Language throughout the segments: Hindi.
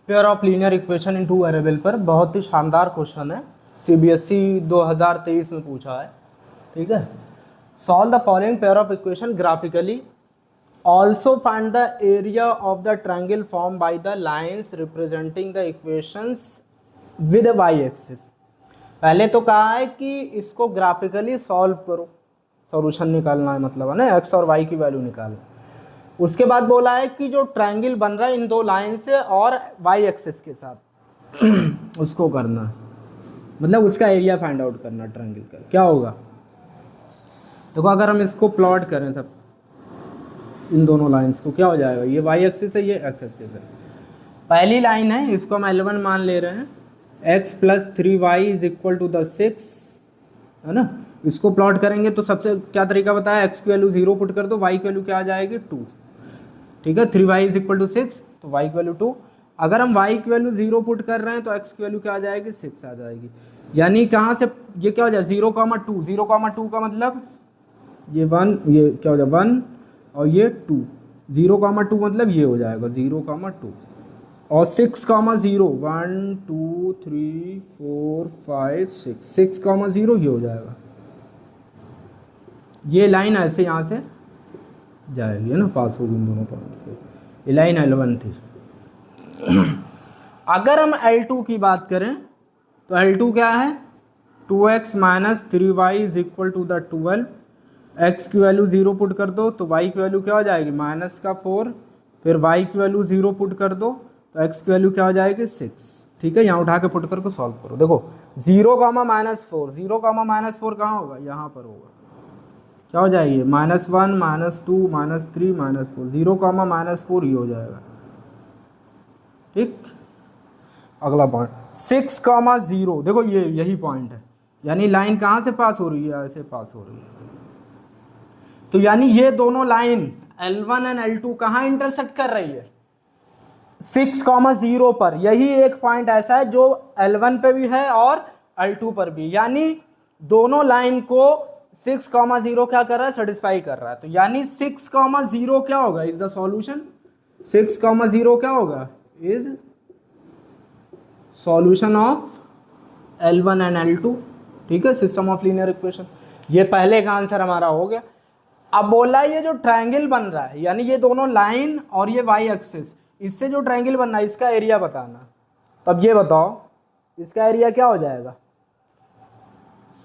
Pair of linear equation in two variable पर बहुत ही शानदार क्वेश्चन है, सीबीएसई 2023 में पूछा है। ठीक है, solve the following pair of equation graphically, also find the area of the triangle form by the lines representing the equations with y axis. पहले तो कहा है कि इसको ग्राफिकली सॉल्व करो, सॉल्यूशन निकालना है, मतलब है ना, एक्स और वाई की वैल्यू निकालना। उसके बाद बोला है कि जो ट्रायंगल बन रहा है इन दो लाइन से और वाई एक्सिस के साथ उसको करना, मतलब उसका एरिया फाइंड आउट करना ट्रायंगल का। क्या होगा देखो, अगर हम इसको प्लॉट करें सब इन दोनों लाइंस को, क्या हो जाएगा, ये वाई एक्सिस है, ये एक्स एक्सिस है। पहली लाइन है, इसको हम L1 मान ले रहे हैं, x plus 3y is equal to the 6, है ना। इसको प्लॉट करेंगे तो सबसे क्या तरीका बताया, x की वैल्यू 0 पुट कर दो, y की वैल्यू क्या आ जाएगी 2। ठीक है, 3y इज इक्वल टू 6 तो y की वैल्यू 2। अगर हम y की वैल्यू 0 पुट कर रहे हैं तो x की वैल्यू क्या आ जाएगी 6 आ जाएगी। यानी कहाँ से ये क्या हो जाए 0,2, 0,2 का मतलब ये 1, ये क्या हो जाए 1 और ये 2, 0,2 मतलब ये हो जाएगा 0,2 और 6,0 1 2 3 4 5 6 6,0 ये हो जाएगा। ये लाइन ऐसे यहाँ से जाएगी, है ना, पास होगी इन दोनों पॉइंट से। ये लाइन L1 थी। अगर हम L2 की बात करें तो L2 क्या है, 2x minus 3y is equal to the 12। x की वैल्यू 0 पुट कर दो तो y की वैल्यू क्या हो जाएगी माइनस का 4, फिर y की वैल्यू 0 पुट कर दो तो x की वैल्यू क्या हो जाएगी 6। ठीक है, यहाँ उठा के पुट करके सॉल्व करो। देखो 0,-4, 0,-4 कहाँ होगा, यहाँ पर होगा। क्या हो जाएगी -1 -2 -3 -4, 0,-4 ही हो जाएगा। ठीक, अगला पॉइंट 6,0, देखो ये यही पॉइंट है, यानी लाइन कहाँ से पास हो रही है, ऐसे पास हो रही है। तो यानी ये दोनों लाइन L1 एंड L2 कहाँ इंटरसेक्ट कर रही है 6,0 पर। यही एक पॉइंट ऐसा है जो L1 पे भी है और L2 पर भी, यानी दोनों लाइन को 6,0 क्या कर रहा है, सेटिस्फाई कर रहा है। तो यानी 6,0 क्या होगा, इज द सॉल्यूशन। 6,0 क्या होगा, is solution of L1 and L2। ठीक है, सिस्टम ऑफ लीनियर इक्वेशन। ये पहले का आंसर हमारा हो गया। अब बोला ये जो ट्रायंगल बन रहा है, यानी ये दोनों लाइन और ये वाई एक्सिस, इससे जो ट्रायंगल बन रहा है इसका एरिया बताना। तब ये बताओ इसका एरिया क्या हो जाएगा।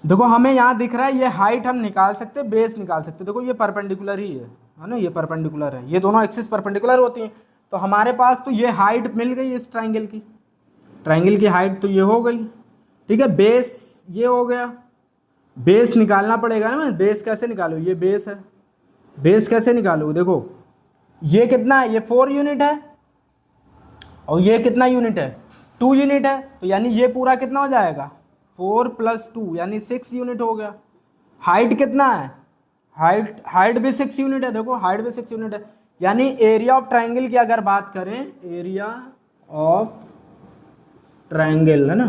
देखो हमें यहाँ दिख रहा है ये हाइट हम निकाल सकते, बेस निकाल सकते। देखो ये परपेंडिकुलर ही है ना, ये परपेंडिकुलर है, ये दोनों एक्सिस परपेंडिकुलर होती हैं। तो हमारे पास तो ये हाइट मिल गई इस ट्रायंगल की, ट्रायंगल की हाइट तो ये हो गई। ठीक है, बेस ये हो गया, बेस निकालना पड़ेगा ना। बेस कैसे निकालो, ये बेस है, बेस कैसे निकालो, देखो ये कितना है, ये 4 यूनिट है और ये कितना यूनिट है 2 यूनिट है। तो यानी ये पूरा कितना हो जाएगा 4 + 2 यानी 6 यूनिट हो गया। हाइट कितना है, हाइट भी 6 यूनिट है, देखो हाइट भी 6 यूनिट है। यानी एरिया ऑफ ट्रायंगल की अगर बात करें, एरिया ऑफ ट्रायंगल है ना,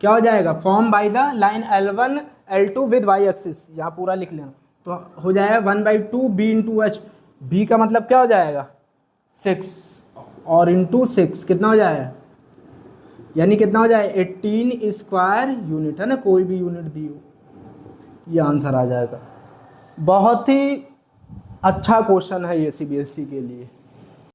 क्या हो जाएगा, form by the line L1 L2 with y axis, यहाँ पूरा लिख लेना। तो हो जाएगा 1/2 b × h, b का मतलब क्या हो जाएगा 6 और इंटू 6 कितना हो जाएगा, यानी कितना हो जाए 18 स्क्वायर यूनिट, है ना, कोई भी यूनिट दी हो, ये आंसर आ जाएगा। बहुत ही अच्छा क्वेश्चन है ये सीबीएसई के लिए।